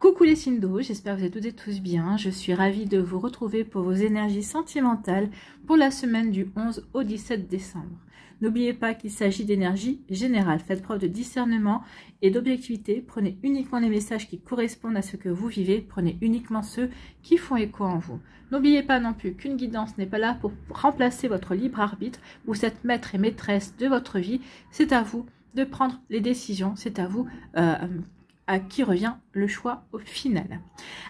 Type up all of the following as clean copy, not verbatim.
Coucou les signes d'eau, j'espère que vous êtes toutes et tous bien. Je suis ravie de vous retrouver pour vos énergies sentimentales pour la semaine du 11 au 17 décembre. N'oubliez pas qu'il s'agit d'énergie générale. Faites preuve de discernement et d'objectivité. Prenez uniquement les messages qui correspondent à ce que vous vivez. Prenez uniquement ceux qui font écho en vous. N'oubliez pas non plus qu'une guidance n'est pas là pour remplacer votre libre arbitre ou cette maître et maîtresse de votre vie. C'est à vous de prendre les décisions. C'est à vous à qui revient le choix au final.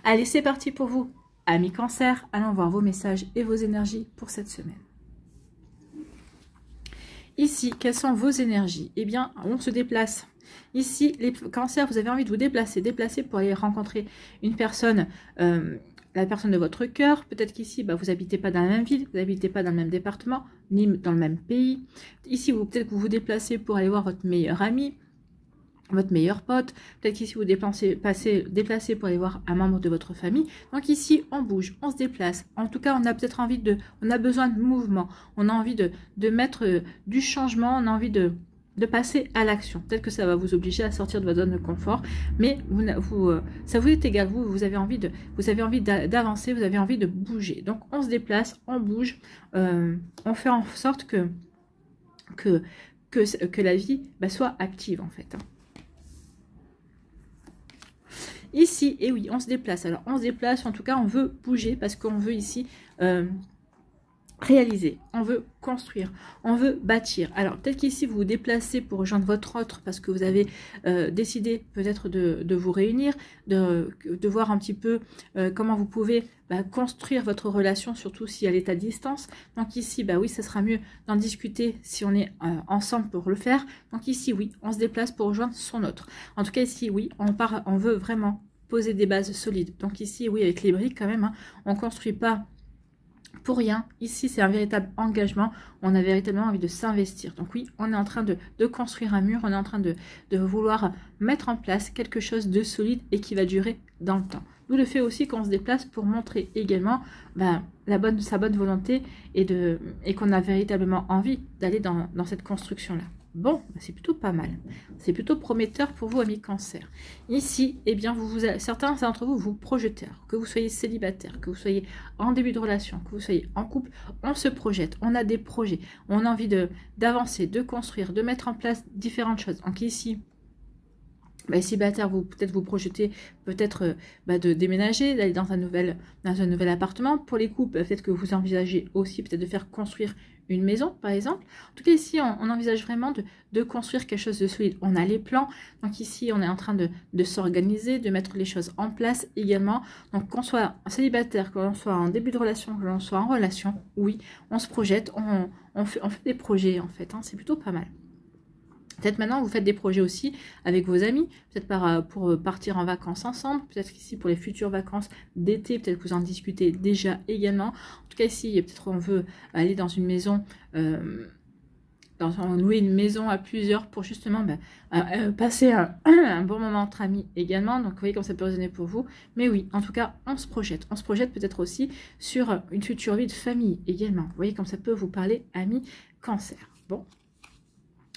Allez, c'est parti pour vous, amis Cancer. Allons voir vos messages et vos énergies pour cette semaine. Ici, quelles sont vos énergies? Eh bien, on se déplace. Ici, les Cancers, vous avez envie de vous déplacer pour aller rencontrer une personne, la personne de votre cœur. Peut-être qu'ici, vous n'habitez pas dans la même ville, vous n'habitez pas dans le même département, ni dans le même pays. Ici, peut-être que vous vous déplacez pour aller voir votre meilleur ami, votre meilleur pote. Peut-être qu'ici, vous déplacez pour aller voir un membre de votre famille. Donc ici, on bouge, on se déplace. En tout cas, on a peut-être envie on a besoin de mouvement. On a envie de mettre du changement. On a envie de passer à l'action. Peut-être que ça va vous obliger à sortir de votre zone de confort, mais ça vous est égal. Vous avez envie d'avancer, vous avez envie de bouger. Donc on se déplace, on bouge, on fait en sorte que la vie soit active en fait. Ici, et oui, on se déplace. Alors, on se déplace, en tout cas, on veut bouger parce qu'on veut ici réaliser, on veut construire, on veut bâtir. Alors, peut-être qu'ici, vous vous déplacez pour rejoindre votre autre parce que vous avez décidé peut-être de vous réunir, de voir un petit peu comment vous pouvez construire votre relation, surtout si elle est à distance. Donc ici, oui, ça sera mieux d'en discuter si on est ensemble pour le faire. Donc ici, oui, on se déplace pour rejoindre son autre. En tout cas, ici, oui, on veut vraiment poser des bases solides. Donc ici, oui, avec les briques quand même, hein, on ne construit pas pour rien. Ici, c'est un véritable engagement. On a véritablement envie de s'investir. Donc oui, on est en train de construire un mur. On est en train de vouloir mettre en place quelque chose de solide et qui va durer dans le temps. D'où le fait aussi qu'on se déplace pour montrer également sa bonne volonté et qu'on a véritablement envie d'aller dans cette construction-là. Bon, c'est plutôt pas mal. C'est plutôt prometteur pour vous, amis Cancer. Ici, eh bien, certains d'entre vous vous projetez. Alors, que vous soyez célibataire, que vous soyez en début de relation, que vous soyez en couple, on se projette, on a des projets, on a envie d'avancer, de construire, de mettre en place différentes choses. Donc ici, célibataire, peut-être vous projetez peut-être de déménager, d'aller dans un nouvel appartement. Pour les couples, peut-être que vous envisagez aussi peut-être de faire construire une maison, par exemple. En tout cas, ici, on envisage vraiment de construire quelque chose de solide. On a les plans. Donc ici, on est en train de s'organiser, de mettre les choses en place également. Donc qu'on soit célibataire, qu'on soit en début de relation, qu'on soit en relation, oui, on se projette, on fait des projets en fait. Hein, c'est plutôt pas mal. Peut-être maintenant, vous faites des projets aussi avec vos amis, peut-être pour partir en vacances ensemble, peut-être qu'ici pour les futures vacances d'été, peut-être que vous en discutez déjà également. En tout cas, ici, peut-être on veut aller dans une maison, louer une maison à plusieurs pour justement passer un bon moment entre amis également. Donc, vous voyez comme ça peut résonner pour vous. Mais oui, en tout cas, on se projette. On se projette peut-être aussi sur une future vie de famille également. Vous voyez comme ça peut vous parler, amis Cancer. Bon.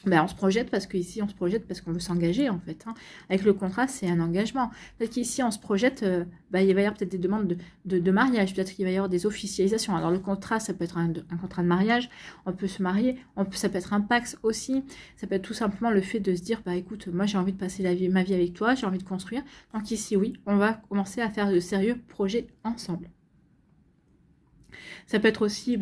On se projette parce qu'ici, on se projette parce qu'on veut s'engager, en fait. Hein. Avec le contrat, c'est un engagement. Peut-être qu'ici, on se projette, il va y avoir peut-être des demandes de mariage. Peut-être qu'il va y avoir des officialisations. Alors, le contrat, ça peut être un contrat de mariage. On peut se marier. Ça peut être un Pacs aussi. Ça peut être tout simplement le fait de se dire, écoute, moi, j'ai envie de passer ma vie avec toi. J'ai envie de construire. Donc ici, oui, on va commencer à faire de sérieux projets ensemble. Ça peut être aussi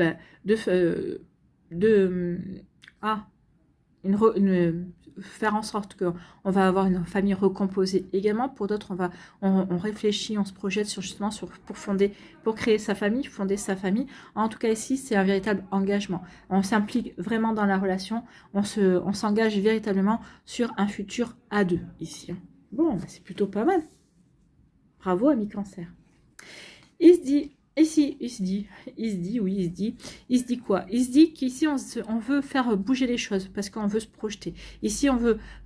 faire en sorte qu'on va avoir une famille recomposée également. Pour d'autres, on réfléchit, on se projette pour créer sa famille, fonder sa famille. En tout cas, ici, c'est un véritable engagement. On s'implique vraiment dans la relation. On s'engage véritablement sur un futur à deux, ici. Bon, c'est plutôt pas mal. Bravo, amis Cancer. Il se dit quoi? Il se dit qu'ici, on veut faire bouger les choses parce qu'on veut se projeter. Ici,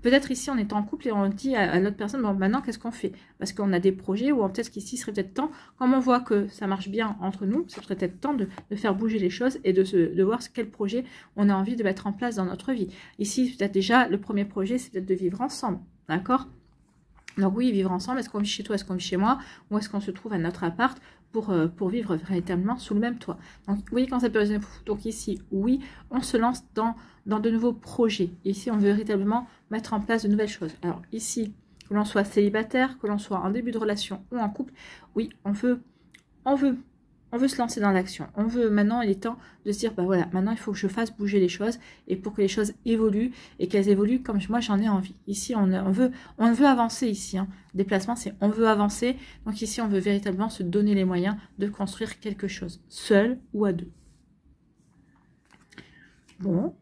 peut-être ici, on est en couple et on dit à l'autre personne, bon, maintenant, qu'est-ce qu'on fait? Parce qu'on a des projets ou peut-être qu'ici, il serait peut-être temps, comme on voit que ça marche bien entre nous, ce serait peut-être temps de faire bouger les choses et de voir quel projet on a envie de mettre en place dans notre vie. Ici, peut-être déjà, le premier projet, c'est peut-être de vivre ensemble, d'accord? Donc oui, vivre ensemble, est-ce qu'on vit chez toi, est-ce qu'on vit chez moi, ou est-ce qu'on se trouve à notre appart pour vivre véritablement sous le même toit. Donc vous voyez quand ça peut résumer. Donc ici, oui, on se lance dans de nouveaux projets. Ici, on veut véritablement mettre en place de nouvelles choses. Alors ici, que l'on soit célibataire, que l'on soit en début de relation ou en couple, oui, on veut se lancer dans l'action. On veut, maintenant, il est temps de se dire, bah voilà, maintenant il faut que je fasse bouger les choses, et pour que les choses évoluent, et qu'elles évoluent comme moi j'en ai envie. Ici, on veut avancer ici. Hein. Déplacement, c'est on veut avancer. Donc ici, on veut véritablement se donner les moyens de construire quelque chose, seul ou à deux. Bon,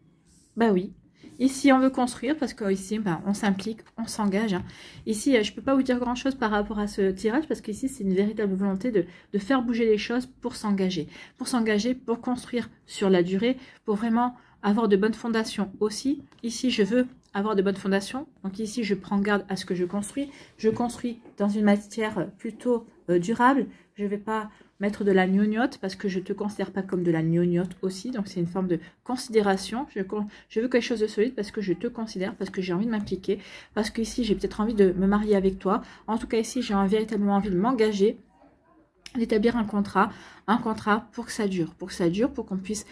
bah oui. Ici, on veut construire parce qu'ici, on s'implique, on s'engage. Hein. Ici, je ne peux pas vous dire grand-chose par rapport à ce tirage parce qu'ici, c'est une véritable volonté de faire bouger les choses pour s'engager. Pour construire sur la durée, pour vraiment avoir de bonnes fondations aussi. Ici, je veux avoir de bonnes fondations. Donc ici, je prends garde à ce que je construis. Je construis dans une matière plutôt durable. Je ne vais pas mettre de la gnognotte parce que je ne te considère pas comme de la gnognotte aussi. Donc c'est une forme de considération. Je veux quelque chose de solide parce que je te considère, parce que j'ai envie de m'impliquer, parce que ici j'ai peut-être envie de me marier avec toi. En tout cas ici j'ai véritablement envie de m'engager, d'établir un contrat pour que ça dure, pour qu'on puisse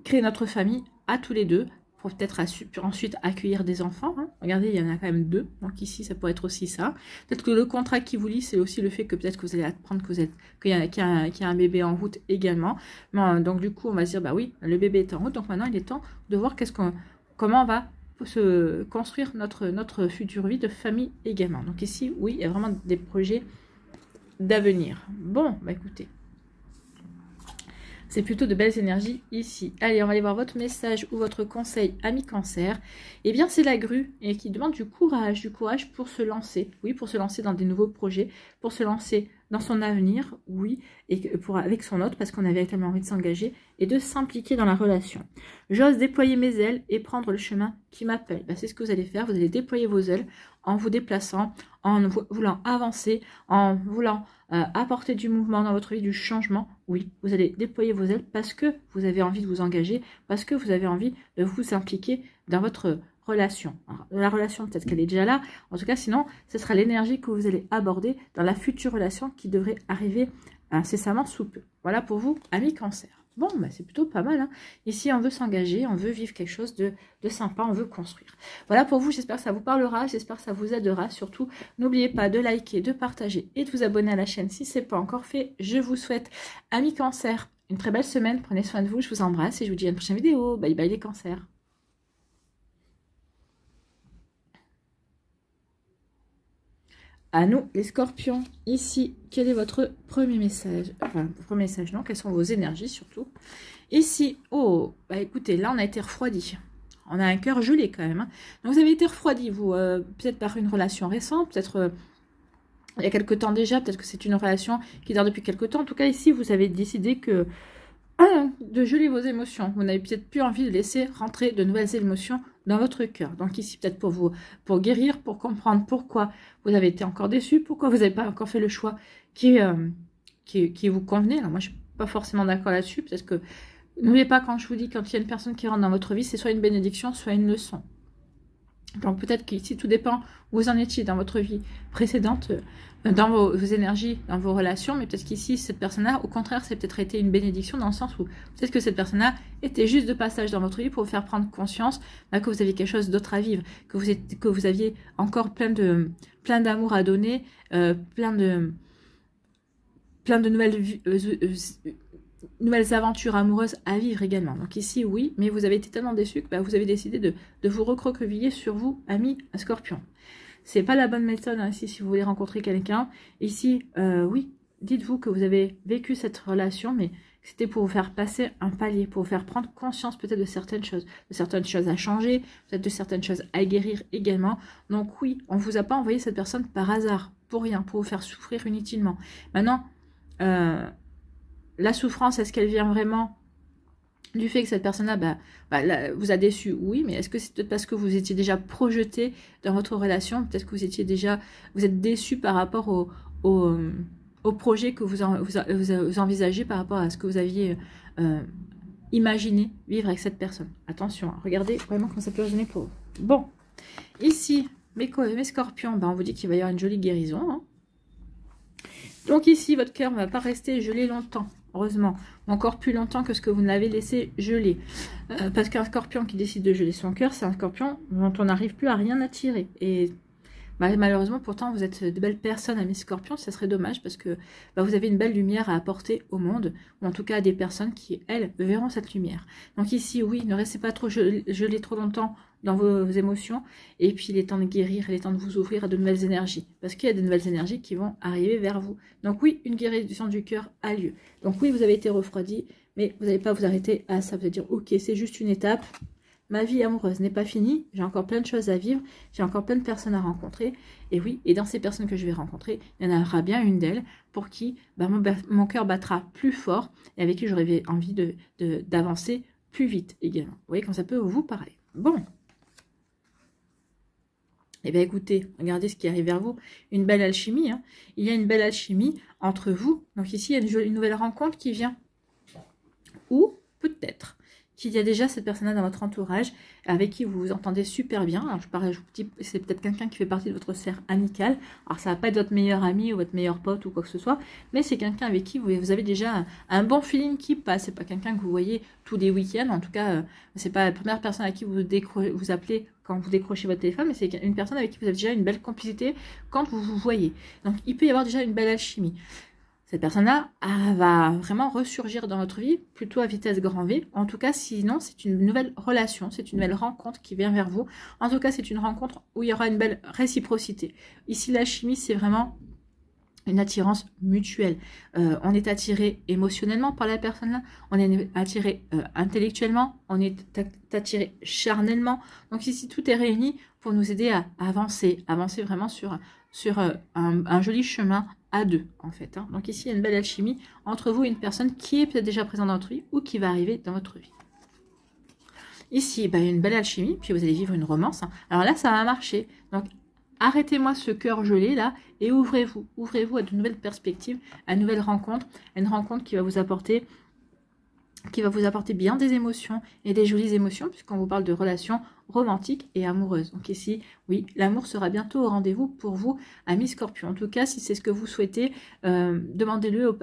créer notre famille à tous les deux, pour peut-être ensuite accueillir des enfants. Hein. Regardez, il y en a quand même 2. Donc ici, ça pourrait être aussi ça. Peut-être que le contrat qui vous lie, c'est aussi le fait que peut-être que vous allez apprendre qu'il y a un bébé en route également. Donc du coup, on va se dire, bah oui, le bébé est en route. Donc maintenant, il est temps de voir comment on va se construire notre future vie de famille également. Donc ici, oui, il y a vraiment des projets d'avenir. Bon, bah écoutez. C'est plutôt de belles énergies ici. Allez, on va aller voir votre message ou votre conseil, ami Cancer. Eh bien, c'est la grue et qui demande du courage pour se lancer. Oui, pour se lancer dans des nouveaux projets, pour se lancer dans son avenir, oui, et avec son autre, parce qu'on a véritablement envie de s'engager et de s'impliquer dans la relation. J'ose déployer mes ailes et prendre le chemin qui m'appelle. C'est ce que vous allez faire. Vous allez déployer vos ailes en vous déplaçant, en voulant avancer, en voulant apporter du mouvement dans votre vie, du changement. Oui, vous allez déployer vos ailes parce que vous avez envie de vous engager, parce que vous avez envie de vous impliquer dans votre relation. Alors, la relation, peut-être qu'elle est déjà là. En tout cas, sinon, ce sera l'énergie que vous allez aborder dans la future relation qui devrait arriver incessamment sous peu. Voilà pour vous, amis Cancer. Bon, c'est plutôt pas mal. Hein. Ici, on veut s'engager, on veut vivre quelque chose de sympa, on veut construire. Voilà pour vous, j'espère que ça vous parlera, j'espère que ça vous aidera. Surtout, n'oubliez pas de liker, de partager et de vous abonner à la chaîne si ce n'est pas encore fait. Je vous souhaite, amis Cancer, une très belle semaine. Prenez soin de vous, je vous embrasse et je vous dis à une prochaine vidéo. Bye bye les cancers. À nous, les scorpions, ici, quel est votre premier message? Enfin, premier message, non, quelles sont vos énergies surtout? Ici, oh, écoutez, là, on a été refroidi. On a un cœur gelé quand même. Hein. Donc, vous avez été refroidi, vous, peut-être par une relation récente, peut-être il y a quelque temps déjà, peut-être que c'est une relation qui dure depuis quelque temps. En tout cas, ici, vous avez décidé de geler vos émotions. Vous n'avez peut-être plus envie de laisser rentrer de nouvelles émotions dans votre cœur. Donc ici, peut-être pour guérir, pour comprendre pourquoi vous avez été encore déçu, pourquoi vous n'avez pas encore fait le choix qui vous convenait. Alors moi, je ne suis pas forcément d'accord là-dessus. Peut-être que, n'oubliez pas, quand je vous dis, quand il y a une personne qui rentre dans votre vie, c'est soit une bénédiction, soit une leçon. Donc peut-être qu'ici, tout dépend où vous en étiez dans votre vie précédente, dans vos énergies, dans vos relations, mais peut-être qu'ici, cette personne-là, au contraire, c'est peut-être été une bénédiction dans le sens où peut-être que cette personne-là était juste de passage dans votre vie pour vous faire prendre conscience que vous aviez quelque chose d'autre à vivre, que vous aviez encore plein d'amour à donner, plein de nouvelles aventures amoureuses à vivre également. Donc ici, oui, mais vous avez été tellement déçu que vous avez décidé de vous recroqueviller sur vous, amis Scorpion. C'est pas la bonne méthode hein, ici si vous voulez rencontrer quelqu'un. Ici, oui, dites-vous que vous avez vécu cette relation, mais c'était pour vous faire passer un palier, pour vous faire prendre conscience peut-être de certaines choses à changer, peut-être de certaines choses à guérir également. Donc oui, on ne vous a pas envoyé cette personne par hasard, pour rien, pour vous faire souffrir inutilement. Maintenant, la souffrance, est-ce qu'elle vient vraiment du fait que cette personne-là vous a déçu? Oui, mais est-ce que c'est peut-être parce que vous étiez déjà projeté dans votre relation? Peut-être que vous êtes déçu par rapport au projet que vous envisagez, par rapport à ce que vous aviez imaginé vivre avec cette personne. Attention, hein, regardez vraiment comment ça peut résonner pour vous. Bon, ici, Mes scorpions, ben, on vous dit qu'il va y avoir une jolie guérison. Hein. Donc ici, votre cœur ne va pas rester gelé longtemps. Heureusement, encore plus longtemps que ce que vous l'avez laissé geler. Parce qu'un scorpion qui décide de geler son cœur, c'est un scorpion dont on n'arrive plus à rien attirer. Et malheureusement, pourtant, vous êtes de belles personnes, amis scorpions, ça serait dommage parce que vous avez une belle lumière à apporter au monde, ou en tout cas à des personnes qui, elles, verront cette lumière. Donc ici, oui, ne restez pas trop gelé trop longtemps dans vos émotions, et puis il est temps de guérir, il est temps de vous ouvrir à de nouvelles énergies, parce qu'il y a de nouvelles énergies qui vont arriver vers vous. Donc oui, une guérison du cœur a lieu. Donc oui, vous avez été refroidi, mais vous n'allez pas vous arrêter à ça, vous allez dire, ok, c'est juste une étape, ma vie amoureuse n'est pas finie, j'ai encore plein de choses à vivre, j'ai encore plein de personnes à rencontrer, et oui, et dans ces personnes que je vais rencontrer, il y en aura bien une d'elles pour qui mon cœur battra plus fort, et avec qui j'aurai envie d'avancer plus vite également. Vous voyez quand ça peut vous parler. Bon. Eh bien, écoutez, regardez ce qui arrive vers vous. Une belle alchimie. Hein. Il y a une belle alchimie entre vous. Donc ici, il y a une nouvelle rencontre qui vient. Ou peut-être qu'il y a déjà cette personne-là dans votre entourage avec qui vous vous entendez super bien. Alors, c'est peut-être quelqu'un qui fait partie de votre cercle amical. Alors, ça va pas être votre meilleur ami ou votre meilleur pote ou quoi que ce soit, mais c'est quelqu'un avec qui vous avez déjà un bon feeling qui passe. C'est pas quelqu'un que vous voyez tous les week-ends. En tout cas, c'est pas la première personne à qui vous appelez quand vous décrochez votre téléphone, mais c'est une personne avec qui vous avez déjà une belle complicité quand vous vous voyez. Donc, il peut y avoir déjà une belle alchimie. Cette personne-là va vraiment ressurgir dans votre vie, plutôt à vitesse grand V. En tout cas, sinon, c'est une nouvelle relation, c'est une nouvelle rencontre qui vient vers vous. En tout cas, c'est une rencontre où il y aura une belle réciprocité. Ici, l'alchimie, c'est vraiment une attirance mutuelle. On est attiré émotionnellement par la personne-là, on est attiré intellectuellement, on est attiré charnellement. Donc ici, tout est réuni pour nous aider à avancer vraiment sur un joli chemin à deux, en fait. Hein. Donc ici, il y a une belle alchimie entre vous et une personne qui est peut-être déjà présente dans votre vie ou qui va arriver dans votre vie. Ici, il y a une belle alchimie, puis vous allez vivre une romance. Hein. Alors là, ça va marcher. Donc, arrêtez-moi ce cœur gelé là et ouvrez-vous. Ouvrez-vous à de nouvelles perspectives, à de nouvelles rencontres, à une rencontre qui va vous apporter bien des émotions et des jolies émotions, puisqu'on vous parle de relations romantiques et amoureuses. Donc ici, oui, l'amour sera bientôt au rendez-vous pour vous, amis Scorpion. En tout cas, si c'est ce que vous souhaitez, demandez-le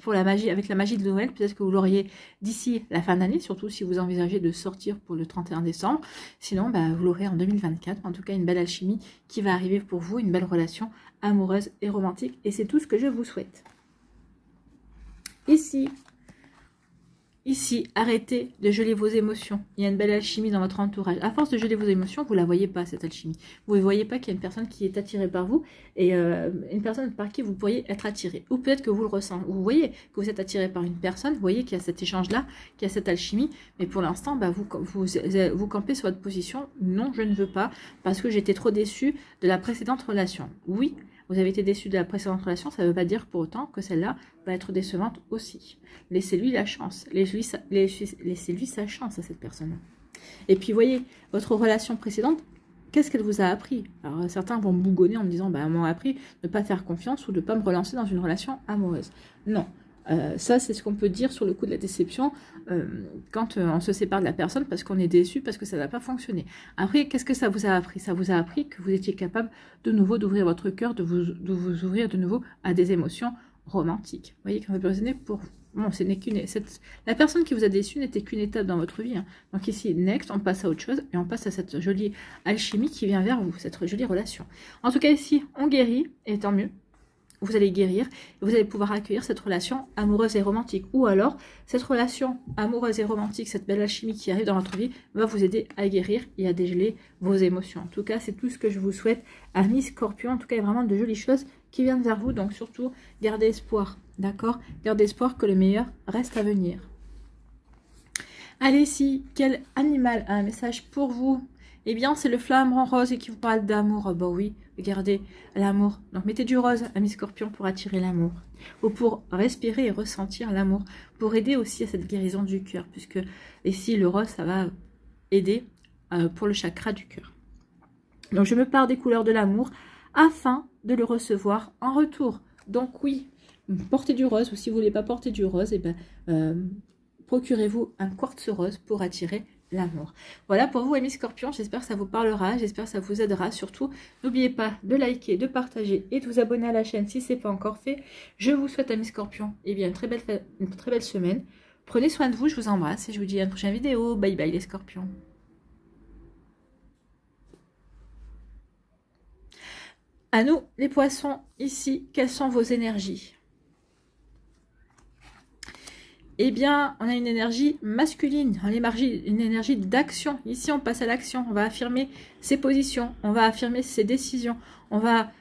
pour la magie, avec la magie de Noël. Peut-être que vous l'auriez d'ici la fin d'année, surtout si vous envisagez de sortir pour le 31 décembre. Sinon, vous l'aurez en 2024. En tout cas, une belle alchimie qui va arriver pour vous, une belle relation amoureuse et romantique. Et c'est tout ce que je vous souhaite. Ici, arrêtez de geler vos émotions. Il y a une belle alchimie dans votre entourage. À force de geler vos émotions, vous ne la voyez pas, cette alchimie. Vous ne voyez pas qu'il y a une personne qui est attirée par vous et une personne par qui vous pourriez être attiré. Ou peut-être que vous le ressentez. Vous voyez que vous êtes attiré par une personne, vous voyez qu'il y a cet échange-là, qu'il y a cette alchimie. Mais pour l'instant, vous campez sur votre position. Non, je ne veux pas parce que j'étais trop déçue de la précédente relation. Oui, vous avez été déçu de la précédente relation, ça ne veut pas dire pour autant que celle-là va être décevante aussi. Laissez-lui la chance. Laissez-lui sa chance à cette personne-là. Et puis, voyez, votre relation précédente, qu'est-ce qu'elle vous a appris? Alors, certains vont me bougonner en me disant, on m'a appris de ne pas faire confiance ou de ne pas me relancer dans une relation amoureuse. Non. Ça, c'est ce qu'on peut dire sur le coup de la déception quand on se sépare de la personne parce qu'on est déçu, parce que ça n'a pas fonctionné. Après, qu'est-ce que ça vous a appris? Ça vous a appris que vous étiez capable de nouveau d'ouvrir votre cœur, de vous ouvrir de nouveau à des émotions romantiques. Vous voyez, quand vous raisonnez pour vous. Bon, la personne qui vous a déçu n'était qu'une étape dans votre vie. Hein. Donc ici, next, on passe à autre chose et on passe à cette jolie alchimie qui vient vers vous, cette jolie relation. En tout cas, ici, on guérit, et tant mieux. Vous allez guérir et vous allez pouvoir accueillir cette relation amoureuse et romantique. Ou alors, cette relation amoureuse et romantique, cette belle alchimie qui arrive dans votre vie, va vous aider à guérir et à dégeler vos émotions. En tout cas, c'est tout ce que je vous souhaite, amis Scorpion. En tout cas, il y a vraiment de jolies choses qui viennent vers vous. Donc surtout, gardez espoir, d'accord? Gardez espoir que le meilleur reste à venir. Allez, ici, quel animal a un message pour vous? Eh bien, c'est le flamant rose et qui vous parle d'amour. Bah oui, regardez, l'amour. Donc, mettez du rose, amis Scorpion, pour attirer l'amour. Ou pour respirer et ressentir l'amour. Pour aider aussi à cette guérison du cœur. Puisque ici, le rose, ça va aider pour le chakra du cœur. Donc, je me pars des couleurs de l'amour afin de le recevoir en retour. Donc, oui, portez du rose. Ou si vous ne voulez pas porter du rose, procurez-vous un quartz rose pour attirer l'amour. Voilà pour vous, amis Scorpions, j'espère que ça vous parlera, j'espère que ça vous aidera. Surtout, n'oubliez pas de liker, de partager et de vous abonner à la chaîne si ce n'est pas encore fait. Je vous souhaite, amis Scorpions, eh bien, une très belle semaine. Prenez soin de vous, je vous embrasse et je vous dis à une prochaine vidéo. Bye bye les Scorpions. À nous, les poissons, ici, quelles sont vos énergies? Eh bien, on a une énergie masculine, une énergie d'action. Ici, on passe à l'action, on va affirmer ses positions, on va affirmer ses décisions, on va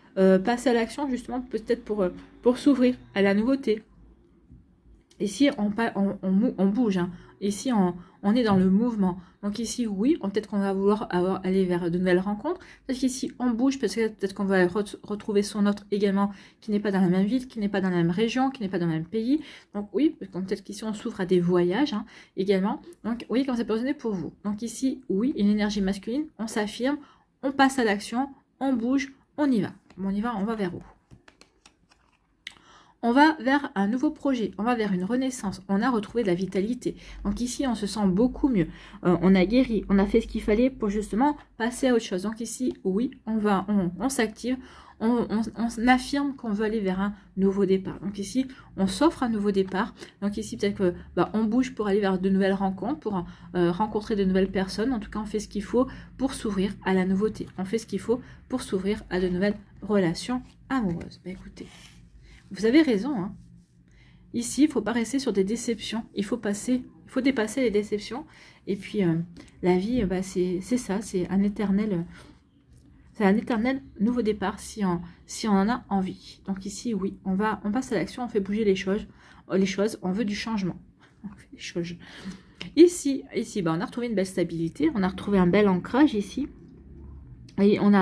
passer à l'action justement peut-être pour s'ouvrir à la nouveauté. Ici, on bouge, hein. Ici, on est dans le mouvement. Donc ici, oui, peut-être qu'on va vouloir aller vers de nouvelles rencontres. Parce qu'ici, on bouge, parce que peut-être qu'on va retrouver son autre également, qui n'est pas dans la même ville, qui n'est pas dans la même région, qui n'est pas dans le même pays. Donc oui, peut-être qu'ici, on s'ouvre à des voyages, hein, également. Donc oui, comment ça peut résonner pour vous. Donc ici, oui, une énergie masculine, on s'affirme, on passe à l'action, on bouge, on y va. On va vers où? On va vers un nouveau projet, on va vers une renaissance, on a retrouvé de la vitalité. Donc ici, on se sent beaucoup mieux. On a guéri, on a fait ce qu'il fallait pour justement passer à autre chose. Donc ici, oui, on s'active, on affirme qu'on veut aller vers un nouveau départ. Donc ici, on s'offre un nouveau départ. Donc ici, peut-être que on bouge pour aller vers de nouvelles rencontres, pour rencontrer de nouvelles personnes. En tout cas, on fait ce qu'il faut pour s'ouvrir à la nouveauté. On fait ce qu'il faut pour s'ouvrir à de nouvelles relations amoureuses. Écoutez. Vous avez raison, hein. Ici, il ne faut pas rester sur des déceptions. Il faut dépasser les déceptions. Et puis, la vie, c'est ça, c'est un éternel nouveau départ si on en a envie. Donc ici, oui, on passe à l'action, on fait bouger les choses, on veut du changement. On fait des choses. Ici, on a retrouvé une belle stabilité, on a retrouvé un bel ancrage ici. Et on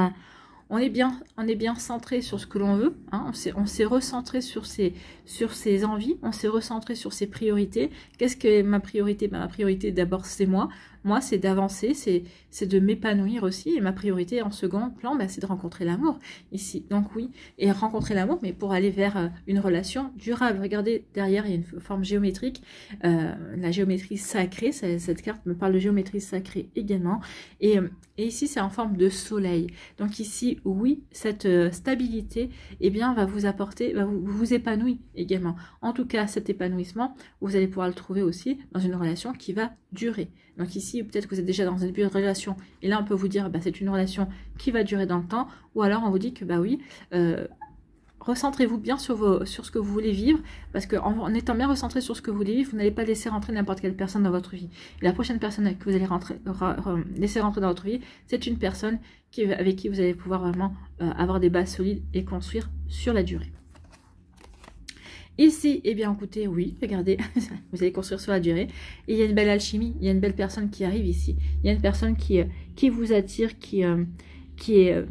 est bien centré sur ce que l'on veut, hein. On s'est recentré sur ses envies, on s'est recentré sur ses priorités. Qu'est-ce que ma priorité? Ma priorité d'abord c'est moi. Moi c'est d'avancer, c'est de m'épanouir aussi. Et ma priorité en second plan, c'est de rencontrer l'amour ici. Donc oui, et rencontrer l'amour, mais pour aller vers une relation durable. Regardez, derrière il y a une forme géométrique, la géométrie sacrée. Cette carte me parle de géométrie sacrée également. Et ici c'est en forme de soleil. Donc ici, oui, cette stabilité, eh bien, va vous apporter, vous épanouir également. En tout cas, cet épanouissement, vous allez pouvoir le trouver aussi dans une relation qui va durer. Donc ici, peut-être que vous êtes déjà dans une relation, et là, on peut vous dire, c'est une relation qui va durer dans le temps, ou alors on vous dit que, oui, recentrez-vous bien sur ce que vous voulez vivre, parce qu'en étant bien recentré sur ce que vous voulez vivre, vous n'allez pas laisser rentrer n'importe quelle personne dans votre vie. Et la prochaine personne que vous allez laisser rentrer dans votre vie, c'est une personne avec qui vous allez pouvoir vraiment avoir des bases solides et construire sur la durée. Ici, eh bien, écoutez, oui, regardez, vous allez construire sur la durée. Et il y a une belle alchimie, il y a une belle personne qui arrive ici. Il y a une personne qui vous attire, qui est...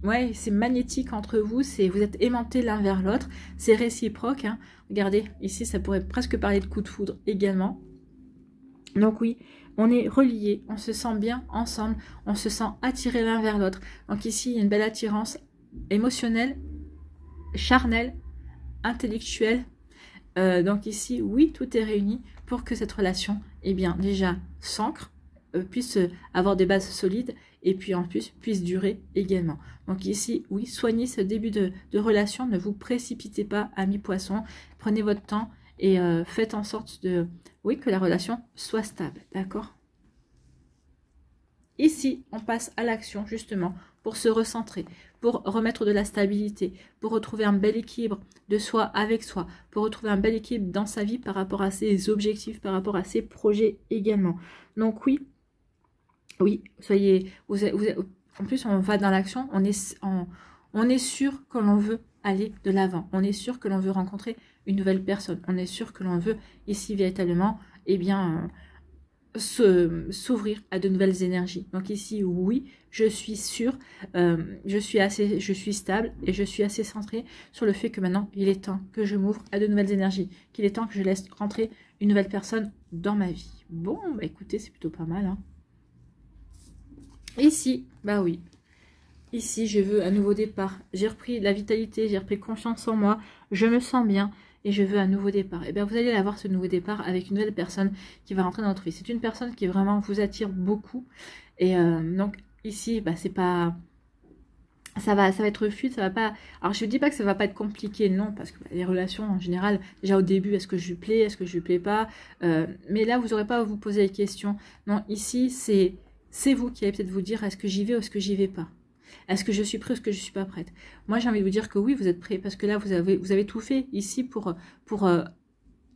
ouais, c'est magnétique entre vous, vous êtes aimantés l'un vers l'autre, c'est réciproque, hein. Regardez, ici, ça pourrait presque parler de coup de foudre également. Donc oui, on est reliés, on se sent bien ensemble, on se sent attirés l'un vers l'autre. Donc ici, il y a une belle attirance émotionnelle, charnelle, intellectuelle. Donc ici, oui, tout est réuni pour que cette relation, eh bien, déjà s'ancre, puisse avoir des bases solides et puis en plus puisse durer également. Donc ici, oui, soignez ce début de relation, ne vous précipitez pas, amis poissons, prenez votre temps et faites en sorte que la relation soit stable, d'accord? Ici, on passe à l'action justement pour se recentrer, pour remettre de la stabilité, pour retrouver un bel équilibre de soi avec soi, pour retrouver un bel équilibre dans sa vie par rapport à ses objectifs, par rapport à ses projets également. Donc oui, soyez... en plus, on va dans l'action, on est sûr que l'on veut aller de l'avant. On est sûr que l'on veut rencontrer une nouvelle personne. On est sûr que l'on veut ici véritablement, eh bien... s'ouvrir à de nouvelles énergies. Donc ici, oui, je suis sûre, je suis stable et je suis assez centrée sur le fait que maintenant, il est temps que je m'ouvre à de nouvelles énergies, qu'il est temps que je laisse rentrer une nouvelle personne dans ma vie. Bon, écoutez, c'est plutôt pas mal, hein. Ici, oui. Ici, je veux un nouveau départ. J'ai repris la vitalité, j'ai repris confiance en moi, je me sens bien. et je veux un nouveau départ. Et bien vous allez avoir ce nouveau départ avec une nouvelle personne qui va rentrer dans votre vie. C'est une personne qui vraiment vous attire beaucoup. Et donc ici, bah, c'est pas... Ça va être fluide, ça va pas... Alors, je ne dis pas que ça va pas être compliqué, non, parce que les relations, en général, déjà au début, est-ce que je lui plais, est-ce que je lui plais pas, mais là, vous n'aurez pas à vous poser les questions. Non, ici, c'est vous qui allez peut-être vous dire, est-ce que j'y vais ou est-ce que j'y vais pas? Est-ce que je suis prête ou est-ce que je suis pas prête? Moi, j'ai envie de vous dire que oui, vous êtes prêt, parce que là, vous avez tout fait ici pour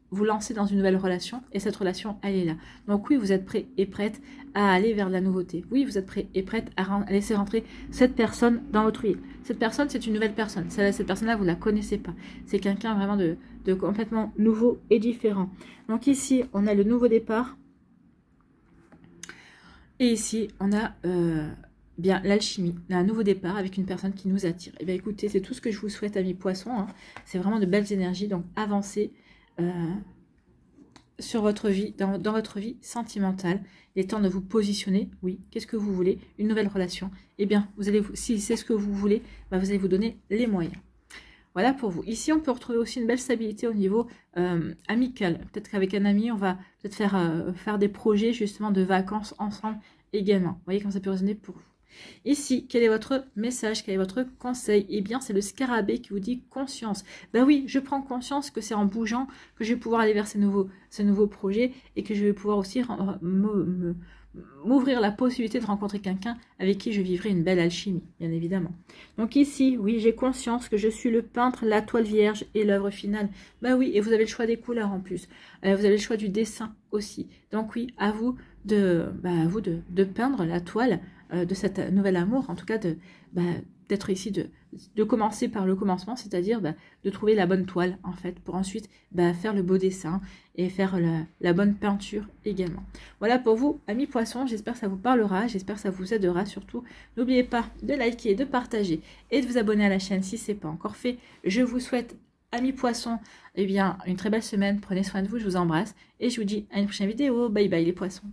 vous lancer dans une nouvelle relation, et cette relation, elle est là. Donc oui, vous êtes prêt et prête à aller vers de la nouveauté. Oui, vous êtes prêt et prête à laisser rentrer cette personne dans votre vie. Cette personne, c'est une nouvelle personne. Cette personne-là, vous ne la connaissez pas. C'est quelqu'un vraiment de complètement nouveau et différent. Donc ici, on a le nouveau départ. Et ici, on a bien l'alchimie, un nouveau départ avec une personne qui nous attire. Et bien écoutez, c'est tout ce que je vous souhaite, amis poissons. Hein. C'est vraiment de belles énergies, donc avancez. Sur votre vie, dans votre vie sentimentale. Il est temps de vous positionner. Oui, qu'est-ce que vous voulez? Une nouvelle relation. Eh bien, si c'est ce que vous voulez, bah, vous allez vous donner les moyens. Voilà pour vous. Ici, on peut retrouver aussi une belle stabilité au niveau amical. Peut-être qu'avec un ami, on va peut-être faire des projets justement de vacances ensemble également. Vous voyez comment ça peut résonner pour vous. Ici, quel est votre message, quel est votre conseil? Eh bien, c'est le scarabée qui vous dit conscience. Ben oui, je prends conscience que c'est en bougeant que je vais pouvoir aller vers ces nouveaux projets et que je vais pouvoir aussi m'ouvrir la possibilité de rencontrer quelqu'un avec qui je vivrai une belle alchimie, bien évidemment. Donc ici, oui, j'ai conscience que je suis le peintre, la toile vierge et l'œuvre finale. Ben oui, et vous avez le choix des couleurs en plus. Vous avez le choix du dessin aussi. Donc oui, à vous de peindre la toile de cet nouvel amour, en tout cas d'être ici, de commencer par le commencement, c'est-à-dire de trouver la bonne toile en fait, pour ensuite faire le beau dessin et faire la bonne peinture également. Voilà pour vous, amis poissons, j'espère que ça vous parlera, j'espère que ça vous aidera surtout. N'oubliez pas de liker, de partager et de vous abonner à la chaîne si ce n'est pas encore fait. Je vous souhaite, amis poissons, eh bien, une très belle semaine, prenez soin de vous, je vous embrasse et je vous dis à une prochaine vidéo. Bye bye les poissons.